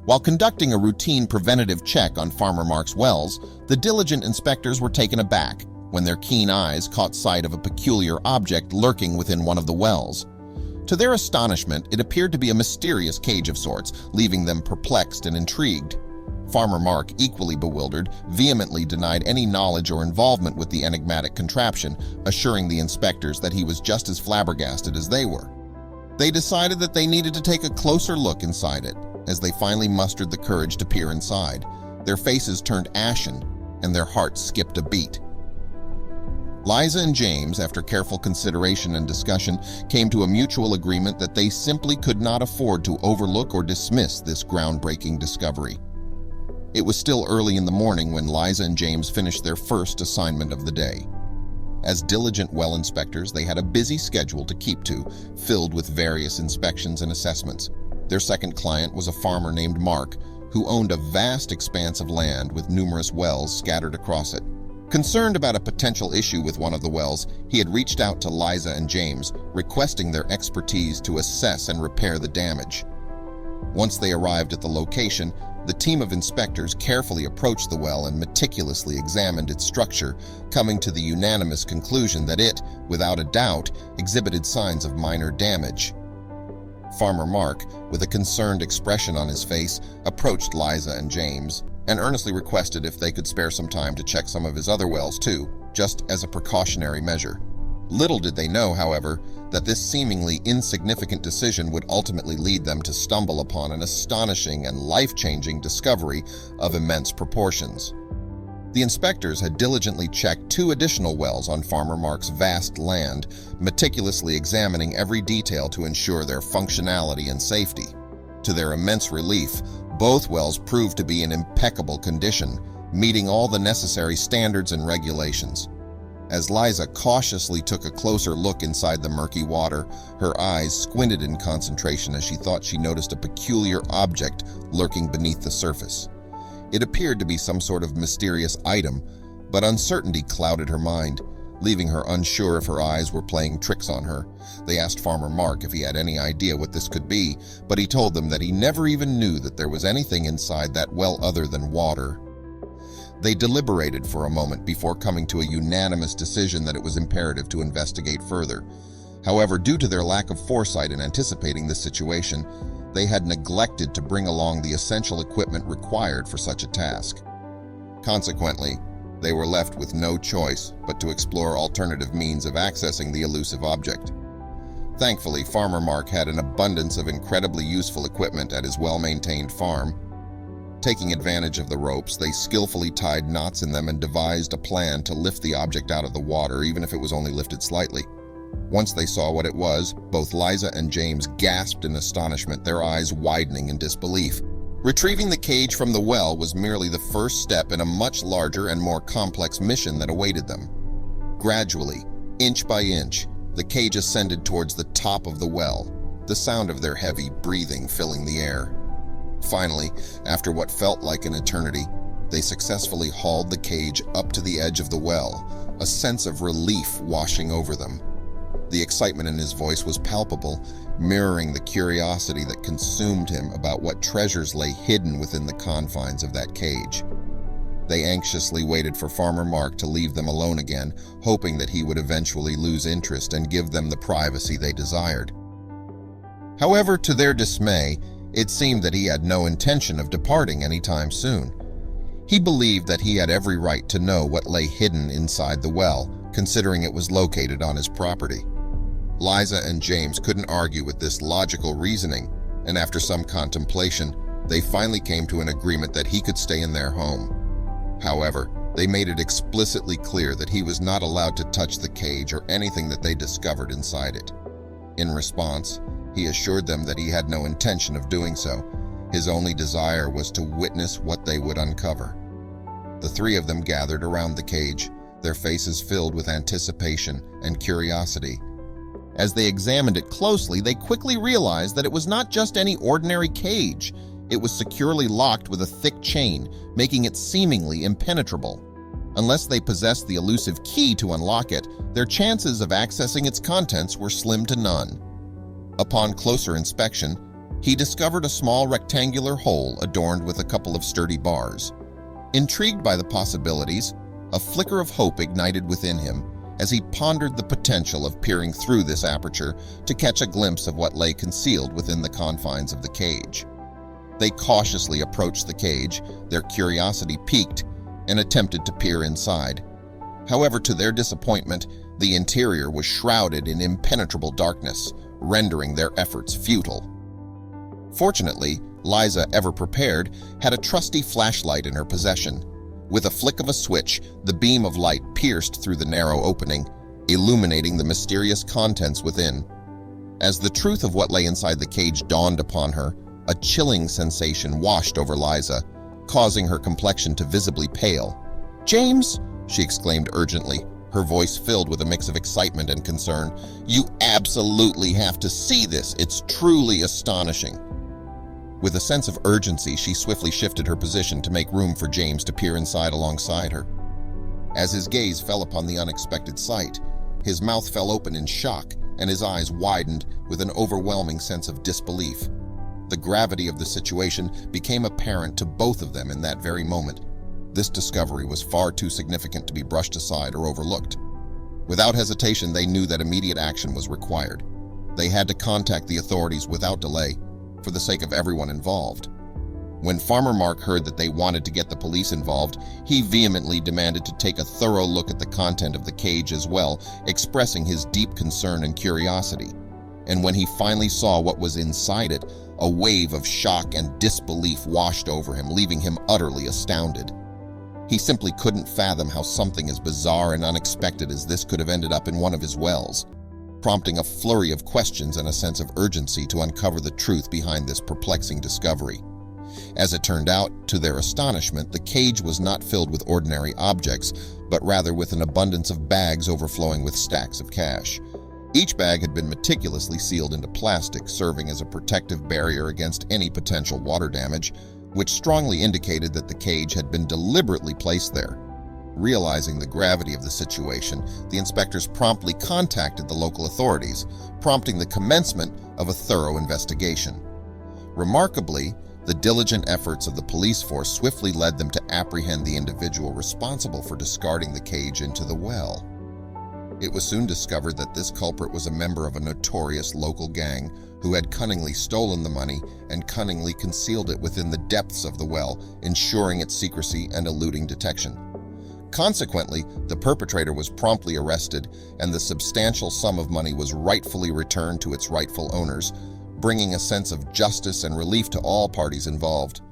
While conducting a routine preventative check on Farmer Mark's wells, the diligent inspectors were taken aback when their keen eyes caught sight of a peculiar object lurking within one of the wells. To their astonishment, it appeared to be a mysterious cage of sorts, leaving them perplexed and intrigued. Farmer Mark, equally bewildered, vehemently denied any knowledge or involvement with the enigmatic contraption, assuring the inspectors that he was just as flabbergasted as they were. They decided that they needed to take a closer look inside it. As they finally mustered the courage to peer inside, their faces turned ashen and their hearts skipped a beat. Liza and James, after careful consideration and discussion, came to a mutual agreement that they simply could not afford to overlook or dismiss this groundbreaking discovery. It was still early in the morning when Liza and James finished their first assignment of the day. As diligent well inspectors, they had a busy schedule to keep to, filled with various inspections and assessments. Their second client was a farmer named Mark, who owned a vast expanse of land with numerous wells scattered across it. Concerned about a potential issue with one of the wells, he had reached out to Liza and James, requesting their expertise to assess and repair the damage. Once they arrived at the location, the team of inspectors carefully approached the well and meticulously examined its structure, coming to the unanimous conclusion that it, without a doubt, exhibited signs of minor damage. Farmer Mark, with a concerned expression on his face, approached Liza and James and earnestly requested if they could spare some time to check some of his other wells too, just as a precautionary measure. Little did they know, however, that this seemingly insignificant decision would ultimately lead them to stumble upon an astonishing and life-changing discovery of immense proportions. The inspectors had diligently checked 2 additional wells on Farmer Mark's vast land, meticulously examining every detail to ensure their functionality and safety. To their immense relief, both wells proved to be in impeccable condition, meeting all the necessary standards and regulations. As Liza cautiously took a closer look inside the murky water, her eyes squinted in concentration as she thought she noticed a peculiar object lurking beneath the surface. It appeared to be some sort of mysterious item, but uncertainty clouded her mind, leaving her unsure if her eyes were playing tricks on her. They asked Farmer Mark if he had any idea what this could be, but he told them that he never even knew that there was anything inside that well other than water. They deliberated for a moment before coming to a unanimous decision that it was imperative to investigate further. However, due to their lack of foresight in anticipating this situation, they had neglected to bring along the essential equipment required for such a task. Consequently, they were left with no choice but to explore alternative means of accessing the elusive object. Thankfully, Farmer Mark had an abundance of incredibly useful equipment at his well-maintained farm. Taking advantage of the ropes, they skillfully tied knots in them and devised a plan to lift the object out of the water, even if it was only lifted slightly. Once they saw what it was, both Liza and James gasped in astonishment, their eyes widening in disbelief. Retrieving the cage from the well was merely the first step in a much larger and more complex mission that awaited them. Gradually, inch by inch, the cage ascended towards the top of the well, the sound of their heavy breathing filling the air. Finally, after what felt like an eternity, they successfully hauled the cage up to the edge of the well, a sense of relief washing over them. The excitement in his voice was palpable, mirroring the curiosity that consumed him about what treasures lay hidden within the confines of that cage. They anxiously waited for Farmer Mark to leave them alone again, hoping that he would eventually lose interest and give them the privacy they desired. However, to their dismay, it seemed that he had no intention of departing anytime soon. He believed that he had every right to know what lay hidden inside the well, considering it was located on his property. Liza and James couldn't argue with this logical reasoning, and after some contemplation, they finally came to an agreement that he could stay in their home. However, they made it explicitly clear that he was not allowed to touch the cage or anything that they discovered inside it. In response, he assured them that he had no intention of doing so. His only desire was to witness what they would uncover. The 3 of them gathered around the cage, their faces filled with anticipation and curiosity. As they examined it closely, they quickly realized that it was not just any ordinary cage. It was securely locked with a thick chain, making it seemingly impenetrable. Unless they possessed the elusive key to unlock it, their chances of accessing its contents were slim to none. Upon closer inspection, he discovered a small rectangular hole adorned with a couple of sturdy bars. Intrigued by the possibilities, a flicker of hope ignited within him as he pondered the potential of peering through this aperture to catch a glimpse of what lay concealed within the confines of the cage. They cautiously approached the cage, their curiosity piqued, and attempted to peer inside. However, to their disappointment, the interior was shrouded in impenetrable darkness, rendering their efforts futile. Fortunately, Liza, ever prepared, had a trusty flashlight in her possession. With a flick of a switch, the beam of light pierced through the narrow opening, illuminating the mysterious contents within. As the truth of what lay inside the cage dawned upon her, a chilling sensation washed over Liza, causing her complexion to visibly pale. "James," she exclaimed urgently, her voice filled with a mix of excitement and concern, "you absolutely have to see this. It's truly astonishing." With a sense of urgency, she swiftly shifted her position to make room for James to peer inside alongside her. As his gaze fell upon the unexpected sight, his mouth fell open in shock and his eyes widened with an overwhelming sense of disbelief. The gravity of the situation became apparent to both of them in that very moment. This discovery was far too significant to be brushed aside or overlooked. Without hesitation, they knew that immediate action was required. They had to contact the authorities without delay, for the sake of everyone involved. When Farmer Mark heard that they wanted to get the police involved, he vehemently demanded to take a thorough look at the content of the cage as well, expressing his deep concern and curiosity. And when he finally saw what was inside it, a wave of shock and disbelief washed over him, leaving him utterly astounded. He simply couldn't fathom how something as bizarre and unexpected as this could have ended up in one of his wells, prompting a flurry of questions and a sense of urgency to uncover the truth behind this perplexing discovery. As it turned out, to their astonishment, the cage was not filled with ordinary objects, but rather with an abundance of bags overflowing with stacks of cash. Each bag had been meticulously sealed into plastic, serving as a protective barrier against any potential water damage, which strongly indicated that the cage had been deliberately placed there. Realizing the gravity of the situation, the inspectors promptly contacted the local authorities, prompting the commencement of a thorough investigation. Remarkably, the diligent efforts of the police force swiftly led them to apprehend the individual responsible for discarding the cage into the well. It was soon discovered that this culprit was a member of a notorious local gang who had cunningly stolen the money and cunningly concealed it within the depths of the well, ensuring its secrecy and eluding detection. Consequently, the perpetrator was promptly arrested and the substantial sum of money was rightfully returned to its rightful owners, bringing a sense of justice and relief to all parties involved.